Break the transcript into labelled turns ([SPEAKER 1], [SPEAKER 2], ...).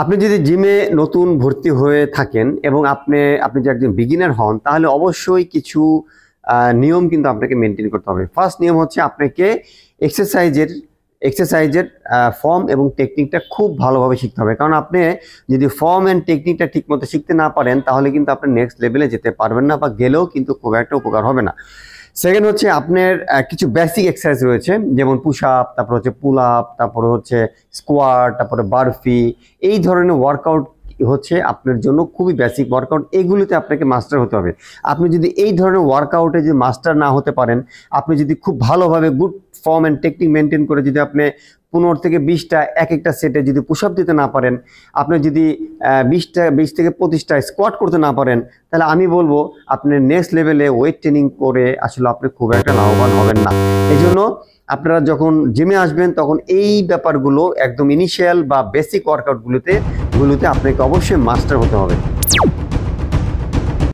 [SPEAKER 1] আপনি যদি জিমে নতুন ভর্তি হয়ে থাকেন এবং আপনি যদি একজন বিগিনার হন, তাহলে অবশ্যই কিছু নিয়ম কিন্তু আপনাকে মেনটেন করতে হবে। ফার্স্ট নিয়ম হচ্ছে আপনাকে এক্সারসাইজের ফর্ম এবং টেকনিকটা খুব ভালোভাবে শিখতে হবে। কারণ আপনি যদি ফর্ম অ্যান্ড টেকনিকটা ঠিকমতো শিখতে না পারেন, তাহলে কিন্তু আপনি নেক্সট লেভেলে যেতে পারবেন না, বা গেলেও কিন্তু খুব একটা উপকার হবে না। সেকেন্ড হচ্ছে আপনার কিছু বেসিক এক্সারসাইজ রয়েছে, যেমন পুশ আপ, তারপর হচ্ছে পুল আপ, তারপরে হচ্ছে স্কোয়াট, তারপরে বারফি। এই ধরনের ওয়ার্কআউট হচ্ছে আপনার জন্য খুবই বেসিক ওয়ার্কআউট। এইগুলিতে আপনাকে মাস্টার হতে হবে। আপনি যদি এই ধরনের ওয়ার্কআউটে যদি মাস্টার না হতে পারেন, আপনি যদি খুব ভালোভাবে good form and technique maintain করে যদি আপনি 15 থেকে 20টা এক একটা সেটে যদি পুশ আপ দিতে না পারেন, আপনি যদি 20 থেকে 25টা স্কোয়াট করতে না পারেন, তাহলে আমি বলবো আপনি নেক্সট লেভেলে ওয়েট ট্রেনিং করে আসলে আপনি খুব একটা লাভবান হবেন না। এই জন্য আপনারা যখন জিমে আসবেন, তখন এই ব্যাপারগুলো একদম ইনিশিয়াল বা বেসিক ওয়ার্কআউটগুলোতে আপনাকে অবশ্যই মাস্টার হতে হবে।